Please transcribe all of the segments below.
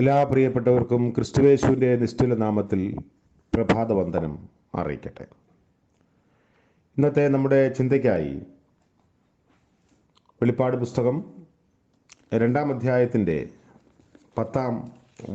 എല്ലാ പ്രിയപ്പെട്ടവർക്കും ക്രിസ്തുയേശുവിൻ്റെ നിസ്തുല നാമത്തിൽ പ്രഭാതവന്ദനം അറിയിക്കട്ടെ. ഇന്നത്തെ നമ്മുടെ ചിന്തയ്ക്കായി വെളിപ്പാട് പുസ്തകം 2-ാം അധ്യായത്തിൻ്റെ 10-ാം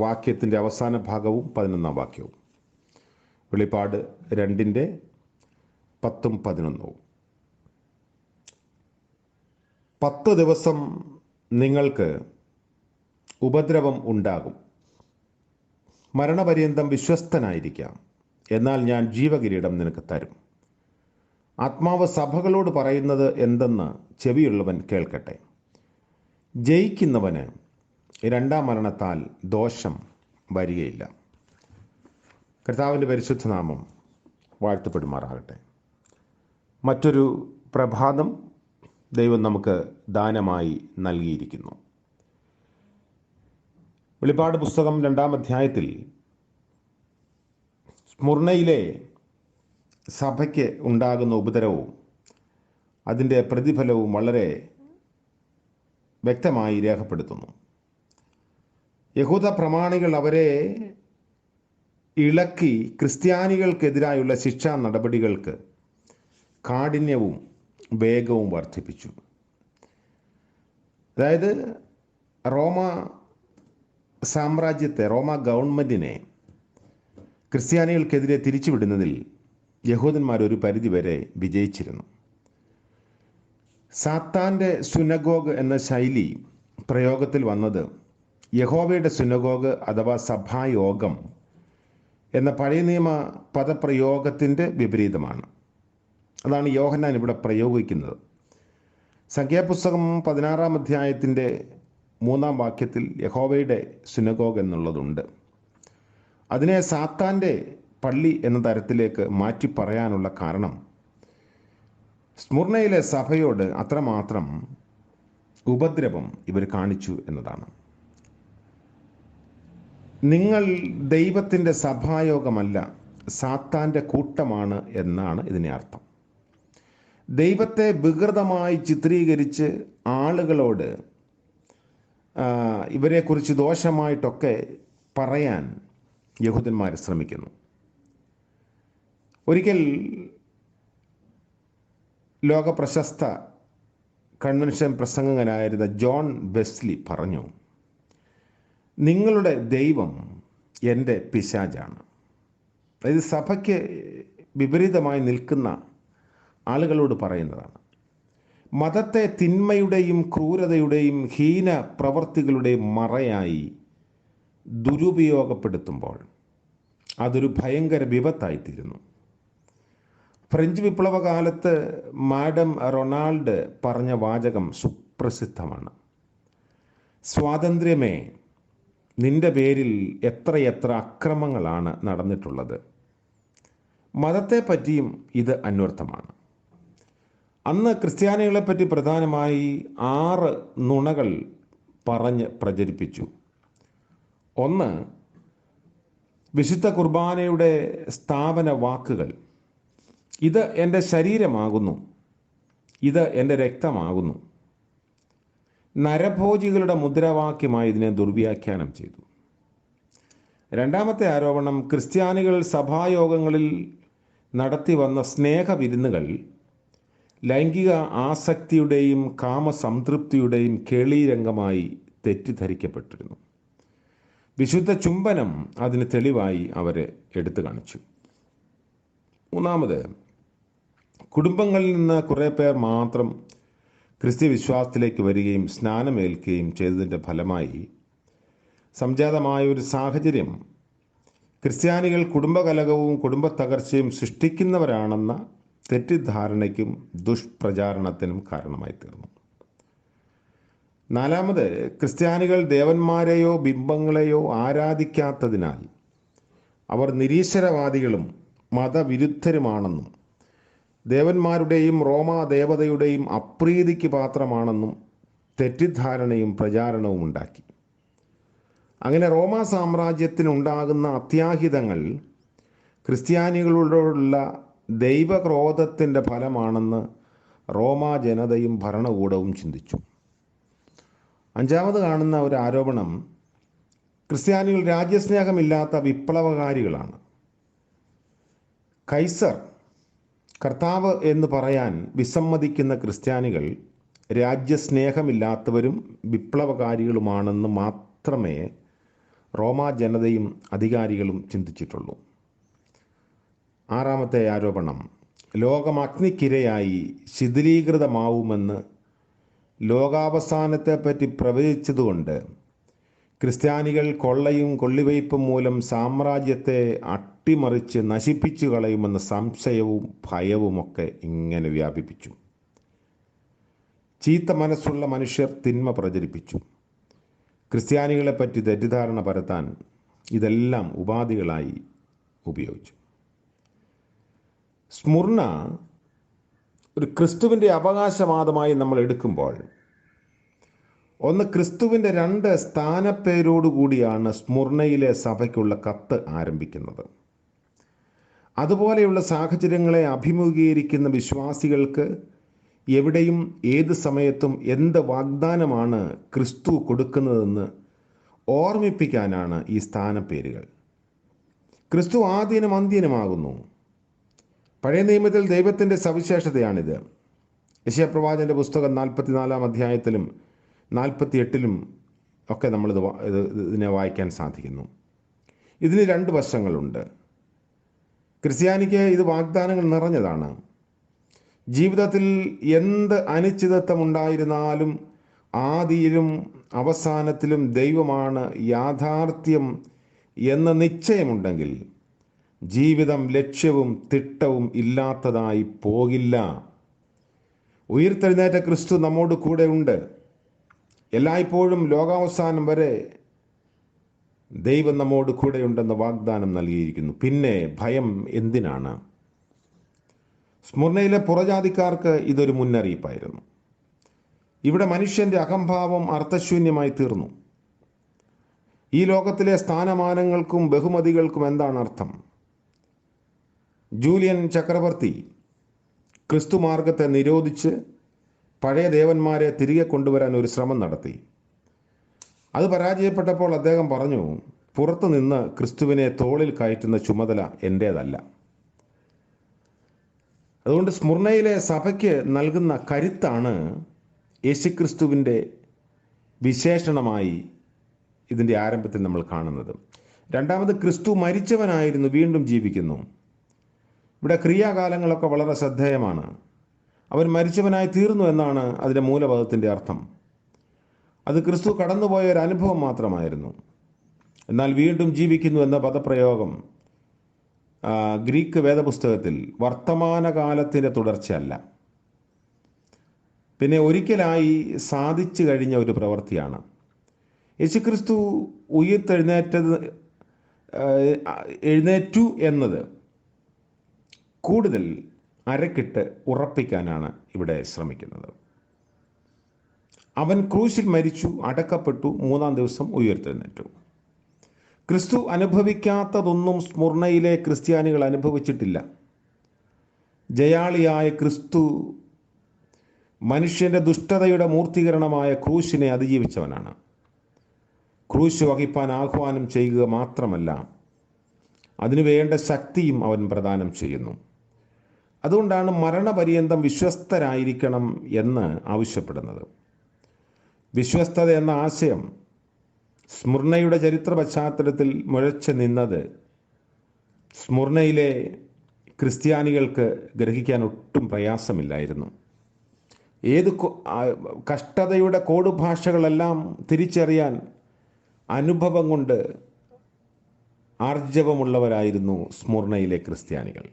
വാക്യത്തിൻ്റെ അവസാന ഭാഗവും 11-ാം വാക്യവും. വെളിപ്പാട് 2-ന്റെ 10-ഉം 11-ഉം. 10 ദിവസം നിങ്ങൾക്ക് ഉപദ്രവം ഉണ്ടാകും. മരണപര്യന്തം വിശ്വസ്തനായിരിക്കാം, എന്നാൽ ഞാൻ ജീവകിരീടം നിനക്ക് തരും. ആത്മാവ് സഭകളോട് പറയുന്നത് എന്തെന്ന് ചെവിയുള്ളവൻ കേൾക്കട്ടെ. ജയിക്കുന്നവന് 2-ാം മരണത്താൽ ദോഷം വരികയില്ല. കർത്താവിൻ്റെ പരിശുദ്ധ നാമം വാഴ്ത്തപ്പെടുമാറാകട്ടെ. മറ്റൊരു പ്രഭാതം ദൈവം നമുക്ക് ദാനമായി നൽകിയിരിക്കുന്നു. വെളിപ്പാട് പുസ്തകം 2-ാം അധ്യായത്തിൽ സ്മുർണയിലെ സഭയ്ക്ക് ഉണ്ടാകുന്ന ഉപദ്രവവും അതിൻ്റെ പ്രതിഫലവും വളരെ വ്യക്തമായി രേഖപ്പെടുത്തുന്നു. യഹൂദ പ്രമാണികൾ അവരെ ഇളക്കി ക്രിസ്ത്യാനികൾക്കെതിരായുള്ള ശിക്ഷാ നടപടികൾക്ക് കാഠിന്യവും വേഗവും വർദ്ധിപ്പിച്ചു. അതായത് റോമ ഗവൺമെൻറ്റിനെ ക്രിസ്ത്യാനികൾക്കെതിരെ തിരിച്ചുവിടുന്നതിൽ യഹൂദന്മാർ ഒരു പരിധിവരെ വിജയിച്ചിരുന്നു. സാത്താൻ്റെ സുനഗോഗ് എന്ന ശൈലി പ്രയോഗത്തിൽ വന്നത് യഹോവയുടെ സുനഗോഗ് അഥവാ സഭായോഗം എന്ന പഴയ നിയമ പദപ്രയോഗത്തിൻ്റെ വിപരീതമാണ്. അതാണ് യോഹന്നാൻ ഇവിടെ പ്രയോഗിക്കുന്നത്. സംഖ്യാപുസ്തകം 16-ാം അധ്യായത്തിൻ്റെ 3-ാം വാക്യത്തിൽ യഹോവയുടെ സുനഗോഗ് എന്നുള്ളതുണ്ട്. അതിനെ സാത്താൻ്റെ പള്ളി എന്ന തരത്തിലേക്ക് മാറ്റി പറയാനുള്ള കാരണം സ്മുർണയിലെ സഭയോട് അത്രമാത്രം ഉപദ്രവം ഇവർ കാണിച്ചു എന്നതാണ്. നിങ്ങൾ ദൈവത്തിൻ്റെ സഭായോഗമല്ല, സാത്താൻ്റെ കൂട്ടമാണ് എന്നാണ് ഇതിനെ അർത്ഥം. ദൈവത്തെ വികൃതമായി ചിത്രീകരിച്ച് ആളുകളോട് ഇവരെക്കുറിച്ച് ദോഷമായിട്ടൊക്കെ പറയാൻ യഹൂദന്മാർ ശ്രമിക്കുന്നു. ഒരിക്കൽ ലോകപ്രശസ്ത കൺവെൻഷൻ പ്രസംഗകനായിരുന്ന ജോൺ വെസ്ലി പറഞ്ഞു, നിങ്ങളുടെ ദൈവം എൻ്റെ പിശാചാണ്. അതായത് സഭയ്ക്ക് വിപരീതമായി നിൽക്കുന്ന ആളുകളോട് പറയുന്നതാണ്. മതത്തെ തിന്മയുടെയും ക്രൂരതയുടെയും ഹീന പ്രവൃത്തികളുടെയും മറയായി ദുരുപയോഗപ്പെടുത്തുമ്പോൾ അതൊരു ഭയങ്കര വിപത്തായിത്തീരുന്നു. ഫ്രഞ്ച് വിപ്ലവകാലത്ത് മാഡം റൊണാൾഡ് പറഞ്ഞ വാചകം സുപ്രസിദ്ധമാണ്. സ്വാതന്ത്ര്യമേ, നിന്റെ പേരിൽ എത്രയെത്ര അക്രമങ്ങളാണ് നടന്നിട്ടുള്ളത്. മതത്തെ പറ്റിയും ഇത് അന്വർത്ഥമാണ്. അന്ന് ക്രിസ്ത്യാനികളെപ്പറ്റി പ്രധാനമായി 6 നുണകൾ പറഞ്ഞ് പ്രചരിപ്പിച്ചു. 1, വിശുദ്ധ കുർബാനയുടെ സ്ഥാപന വാക്കുകൾ. ഇത് എൻ്റെ ശരീരമാകുന്നു, ഇത് എൻ്റെ രക്തമാകുന്നു. നരഭോജികളുടെ മുദ്രാവാക്യമായി ഇതിനെ ദുർവ്യാഖ്യാനം ചെയ്തു. 2-ാമത്തെ ആരോപണം, ക്രിസ്ത്യാനികൾ സഭായോഗങ്ങളിൽ നടത്തി വന്ന സ്നേഹവിരുന്നുകൾ ലൈംഗിക ആസക്തിയുടെയും കാമസംതൃപ്തിയുടെയും കേളീരംഗമായി തെറ്റിദ്ധരിക്കപ്പെട്ടിരുന്നു. വിശുദ്ധ ചുംബനം അതിന് തെളിവായി അവരെ എടുത്തു കാണിച്ചു. 3-ാമത്, കുടുംബങ്ങളിൽ നിന്ന് കുറേ പേർ മാത്രം ക്രിസ്ത്യ വിശ്വാസത്തിലേക്ക് വരികയും സ്നാനമേൽക്കുകയും ചെയ്തതിൻ്റെ ഫലമായി സംജാതമായ ഒരു സാഹചര്യം ക്രിസ്ത്യാനികൾ കുടുംബകലഹവും കുടുംബത്തകർച്ചയും സൃഷ്ടിക്കുന്നവരാണെന്ന തെറ്റിദ്ധാരണയ്ക്കും ദുഷ്പ്രചാരണത്തിനും കാരണമായി തീർന്നു. 4-ാമത്, ക്രിസ്ത്യാനികൾ ദേവന്മാരെയോ ബിംബങ്ങളെയോ ആരാധിക്കാത്തതിനാൽ അവർ നിരീശ്വരവാദികളും മതവിരുദ്ധരുമാണെന്നും ദേവന്മാരുടെയും റോമാ ദേവതയുടെയും അപ്രീതിക്ക് പാത്രമാണെന്നും തെറ്റിദ്ധാരണയും പ്രചാരണവും ഉണ്ടാക്കി. അങ്ങനെ റോമാ സാമ്രാജ്യത്തിനുണ്ടാകുന്ന അത്യാഹിതങ്ങൾ ക്രിസ്ത്യാനികളോടുള്ള ദൈവക്രോധത്തിൻ്റെ ഫലമാണെന്ന് റോമാ ജനതയും ഭരണകൂടവും ചിന്തിച്ചു. 5-ാമത് കാണുന്ന ഒരു ആരോപണം, ക്രിസ്ത്യാനികൾ രാജ്യസ്നേഹമില്ലാത്ത വിപ്ലവകാരികളാണ്. കൈസർ, കർത്താവ് എന്ന് പറയാൻ വിസമ്മതിക്കുന്ന ക്രിസ്ത്യാനികൾ രാജ്യസ്നേഹമില്ലാത്തവരും വിപ്ലവകാരികളുമാണെന്ന് മാത്രമേ റോമാ ജനതയും അധികാരികളും ചിന്തിച്ചിട്ടുള്ളൂ. ആറാമത്തെ ആരോപണം, ലോകം അഗ്നിക്കിരയായി ശിഥിലീകൃതമാവുമെന്ന് ലോകാവസാനത്തെപ്പറ്റി പ്രവചിച്ചതുകൊണ്ട് ക്രിസ്ത്യാനികൾ കൊള്ളയും കൊള്ളിവയ്പും മൂലം സാമ്രാജ്യത്തെ അട്ടിമറിച്ച് നശിപ്പിച്ചു കളയുമെന്ന സംശയവും ഭയവുമൊക്കെ ഇങ്ങനെ വ്യാപിപ്പിച്ചു. ചീത്ത മനസ്സുള്ള മനുഷ്യർ തിന്മ പ്രചരിപ്പിച്ചു. ക്രിസ്ത്യാനികളെപ്പറ്റി തെറ്റിദ്ധാരണ പരത്താൻ ഇതെല്ലാം ഉപാധികളായി ഉപയോഗിച്ചു. സ്മുർണ ഒരു ക്രിസ്തുവിൻ്റെ അവകാശവാദമായി നമ്മൾ എടുക്കുമ്പോൾ, ഒന്ന്, ക്രിസ്തുവിൻ്റെ 2 സ്ഥാനപ്പേരോടുകൂടിയാണ് സ്മുർണയിലെ സഭയ്ക്കുള്ള കത്ത് ആരംഭിക്കുന്നത്. അതുപോലെയുള്ള സാഹചര്യങ്ങളെ അഭിമുഖീകരിക്കുന്ന വിശ്വാസികൾക്ക് എവിടെയും ഏത് സമയത്തും എന്ത് വാഗ്ദാനമാണ് ക്രിസ്തു കൊടുക്കുന്നതെന്ന് ഓർമ്മിപ്പിക്കാനാണ് ഈ സ്ഥാനപ്പേരുകൾ. ക്രിസ്തു ആദ്യനും അന്ത്യനുമാകുന്നു. പഴയ നിയമത്തിൽ ദൈവത്തിൻ്റെ സവിശേഷതയാണിത്. യെശയ്യാപ്രവാചകന്റെ പുസ്തകം 44-ാം അധ്യായത്തിലും 48-ലും ഒക്കെ ഇതിനെ വായിക്കാൻ സാധിക്കുന്നു. ഇതിന് 2 വശങ്ങളുണ്ട്. ക്രിസ്ത്യാനിക്ക് ഇത് വാഗ്ദാനങ്ങൾ നിറഞ്ഞതാണ്. ജീവിതത്തിൽ എന്ത് അനിശ്ചിതത്വം ഉണ്ടായിരുന്നാലും ആദിയിലും അവസാനത്തിലും ദൈവമാണ് യാഥാർത്ഥ്യം എന്ന നിശ്ചയമുണ്ടെങ്കിൽ ജീവിതം ലക്ഷ്യവും തിട്ടവും ഇല്ലാത്തതായി പോകില്ല. ഉയിർത്തെഴുന്നേറ്റ ക്രിസ്തു നമ്മോട് കൂടെ ഉണ്ട്. എല്ലായ്പ്പോഴും ലോകാവസാനം വരെ ദൈവം നമ്മോട് കൂടെയുണ്ടെന്ന് വാഗ്ദാനം നൽകിയിരിക്കുന്നു. പിന്നെ ഭയം എന്തിനാണ്? സ്മുർണയിലെ പുറജാതിക്കാർക്ക് ഇതൊരു മുന്നറിയിപ്പായിരുന്നു. ഇവിടെ മനുഷ്യൻ്റെ അഹംഭാവം അർത്ഥശൂന്യമായി തീർന്നു. ഈ ലോകത്തിലെ സ്ഥാനമാനങ്ങൾക്കും ബഹുമതികൾക്കും എന്താണ് അർത്ഥം? ജൂലിയൻ ചക്രവർത്തി ക്രിസ്തുമാർഗത്തെ നിരോധിച്ച് പഴയ ദേവന്മാരെ തിരികെ കൊണ്ടുവരാൻ ഒരു ശ്രമം നടത്തി. അത് പരാജയപ്പെട്ടപ്പോൾ അദ്ദേഹം പറഞ്ഞു, പുറത്തു നിന്ന് ക്രിസ്തുവിനെ തോളിൽ കയറ്റുന്ന ചുമതല എൻ്റേതല്ല. അതുകൊണ്ട് സ്മുർണയിലെ സഭയ്ക്ക് നൽകുന്ന കരുത്താണ് യേശുക്രിസ്തുവിൻ്റെ വിശേഷണമായി ഇതിൻ്റെ ആരംഭത്തിൽ നമ്മൾ കാണുന്നത്. രണ്ടാമത്, ക്രിസ്തു മരിച്ചവനായിരുന്നു, വീണ്ടും ജീവിക്കുന്നു. ഇവിടെ ക്രിയാകാലങ്ങളൊക്കെ വളരെ ശ്രദ്ധേയമാണ്. അവൻ മരിച്ചവനായി തീർന്നു എന്നാണ് അതിൻ്റെ മൂലപദത്തിൻ്റെ അർത്ഥം. അത് ക്രിസ്തു കടന്നുപോയ ഒരു അനുഭവം മാത്രമായിരുന്നു. എന്നാൽ വീണ്ടും ജീവിക്കുന്നു എന്ന പദപ്രയോഗം ഗ്രീക്ക് വേദപുസ്തകത്തിൽ വർത്തമാനകാലത്തിൻ്റെ തുടർച്ചയല്ല, പിന്നെ ഒരിക്കലായി സാധിച്ചു കഴിഞ്ഞ ഒരു പ്രവൃത്തിയാണ്. യേശുക്രിസ്തു എഴുന്നേറ്റു എന്നത് കൂടുതൽ അരക്കിട്ട് ഉറപ്പിക്കാനാണ് ഇവിടെ ശ്രമിക്കുന്നത്. അവൻ ക്രൂശിൽ മരിച്ചു, അടക്കപ്പെട്ടു, 3-ാം ദിവസം ഉയർത്തെഴുന്നേറ്റു. ക്രിസ്തു അനുഭവിക്കാത്തതൊന്നും സ്മുർണയിലെ ക്രിസ്ത്യാനികൾ അനുഭവിച്ചിട്ടില്ല. ജയാളിയായ ക്രിസ്തു മനുഷ്യൻ്റെ ദുഷ്ടതയുടെ മൂർത്തീകരണമായ ക്രൂശിനെ അതിജീവിച്ചവനാണ്. ക്രൂശ് വഹിപ്പാൻ ആഹ്വാനം ചെയ്യുക മാത്രമല്ല, അതിനുവേണ്ട ശക്തിയും അവൻ പ്രദാനം ചെയ്യുന്നു. അതുകൊണ്ടാണ് മരണപര്യന്തം വിശ്വസ്തരായിരിക്കണം എന്ന് ആവശ്യപ്പെടുന്നത്. വിശ്വസ്തത എന്ന ആശയം സ്മുർണയുടെ ചരിത്ര പശ്ചാത്തലത്തിൽ മുഴച്ചു നിന്നത് സ്മുർണയിലെ ക്രിസ്ത്യാനികൾക്ക് ഗ്രഹിക്കാൻ ഒട്ടും പ്രയാസമില്ലായിരുന്നു. കഷ്ടതയുടെ കോഡുഭാഷകളെല്ലാം തിരിച്ചറിയാൻ അനുഭവം കൊണ്ട് ആർജവമുള്ളവരായിരുന്നു സ്മുർണയിലെ ക്രിസ്ത്യാനികൾ.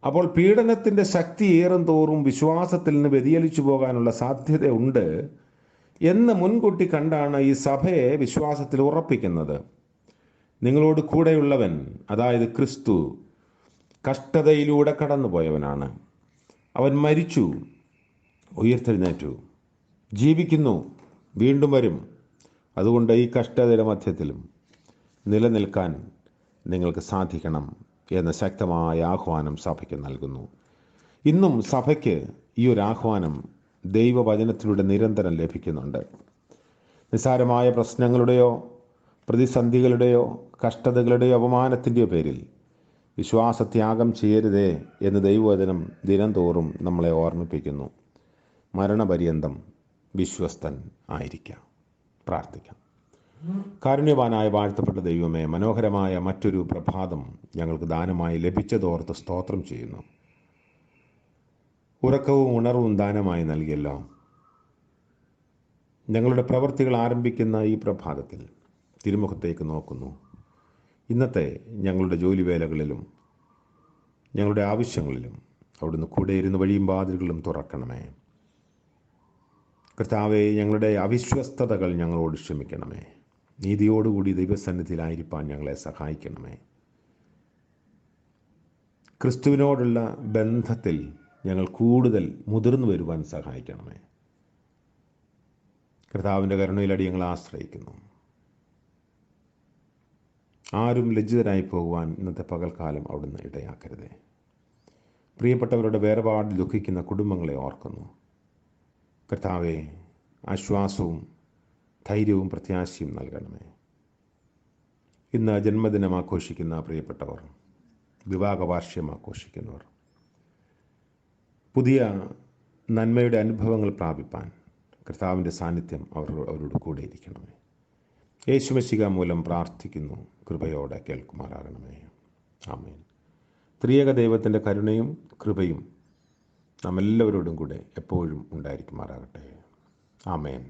അപ്പോൾ പീഡനത്തിൻ്റെ ശക്തി ഏറും തോറും വിശ്വാസത്തിൽ നിന്ന് വ്യതിചലിച്ചു പോകാനുള്ള സാധ്യതയുണ്ട് എന്ന് മുൻകൂട്ടി കണ്ടാണ് ഈ സഭയെ വിശ്വാസത്തിൽ ഉറപ്പിക്കുന്നത്. നിങ്ങളോട് കൂടെയുള്ളവൻ, അതായത് ക്രിസ്തു, കഷ്ടതയിലൂടെ കടന്നുപോയവനാണ്. അവൻ മരിച്ചു, ഉയർത്തെഴുന്നേറ്റു, ജീവിക്കുന്നു, വീണ്ടും വരും. അതുകൊണ്ട് ഈ കഷ്ടതയുടെ മധ്യത്തിലും നിലനിൽക്കാൻ നിങ്ങൾക്ക് സാധിക്കണം എന്ന ശക്തമായ ആഹ്വാനം സഭയ്ക്ക് നൽകുന്നു. ഇന്നും സഭയ്ക്ക് ഈ ഒരു ആഹ്വാനം ദൈവവചനത്തിലൂടെ നിരന്തരം ലഭിക്കുന്നുണ്ട്. നിസ്സാരമായ പ്രശ്നങ്ങളുടെയോ പ്രതിസന്ധികളുടെയോ കഷ്ടതകളുടെയോ അപമാനത്തിൻ്റെയോ പേരിൽ വിശ്വാസത്യാഗം ചെയ്യരുതേ എന്ന് ദൈവവചനം ദിനംതോറും നമ്മളെ ഓർമ്മിപ്പിക്കുന്നു. മരണപര്യന്തം വിശ്വസ്തൻ ആയിരിക്കാം. പ്രാർത്ഥിക്കാം. കാരുണ്യവാനായ വാഴ്ത്തപ്പെട്ട ദൈവമേ, മനോഹരമായ മറ്റൊരു പ്രഭാതം ഞങ്ങൾക്ക് ദാനമായി ലഭിച്ചതോർത്ത് സ്തോത്രം ചെയ്യുന്നു. ഉറക്കവും ഉണർവും ദാനമായി നൽകിയല്ലോ. ഞങ്ങളുടെ പ്രവൃത്തികൾ ആരംഭിക്കുന്ന ഈ പ്രഭാതത്തിൽ തിരുമുഖത്തേക്ക് നോക്കുന്നു. ഇന്നത്തെ ഞങ്ങളുടെ ജോലിവേലകളിലും ഞങ്ങളുടെ ആവശ്യങ്ങളിലും അവിടുന്ന് കൂടെ ഇരുന്ന് വഴിയും വാതിലുകളും തുറക്കണമേ. കർത്താവേ, ഞങ്ങളുടെ അവിശ്വസ്തതകൾ ഞങ്ങളോട് ക്ഷമിക്കണമേ. നീതിയോടുകൂടി ദൈവസന്നിധിയിലായിരിക്കാൻ ഞങ്ങളെ സഹായിക്കണമേ. ക്രിസ്തുവിനോടുള്ള ബന്ധത്തിൽ ഞങ്ങൾ കൂടുതൽ മുതിർന്നു വരുവാൻ സഹായിക്കണമേ. കർത്താവിൻ്റെ കരുണയിലടി ഞങ്ങൾ ആശ്രയിക്കുന്നു. ആരും ലജ്ജിതരായി പോകുവാൻ ഇന്നത്തെ പകൽക്കാലം അവിടുന്ന് ഇടയാക്കരുതേ. പ്രിയപ്പെട്ടവരുടെ വേർപാടിൽ ദുഃഖിക്കുന്ന കുടുംബങ്ങളെ ഓർക്കുന്നു. കർത്താവെ, ആശ്വാസവും ധൈര്യവും പ്രത്യാശയും നൽകണമേ. ഇന്ന് ജന്മദിനം ആഘോഷിക്കുന്ന പ്രിയപ്പെട്ടവർ, വിവാഹ വാർഷികം ആഘോഷിക്കുന്നവർ, പുതിയ നന്മയുടെ അനുഭവങ്ങൾ പ്രാപിപ്പാൻ കർത്താവിൻ്റെ സാന്നിധ്യം അവരോട് കൂടെ ഇരിക്കണമേ. യേശുമശിഹ മൂലം പ്രാർത്ഥിക്കുന്നു. കൃപയോടെ കേൾക്കുമാറാകണമേ. ആമേൻ. ത്രിയേക ദൈവത്തിൻ്റെ കരുണയും കൃപയും നാം എല്ലാവരോടും കൂടെ എപ്പോഴും ഉണ്ടായിരിക്കുമാറാകട്ടെ. ആമേൻ.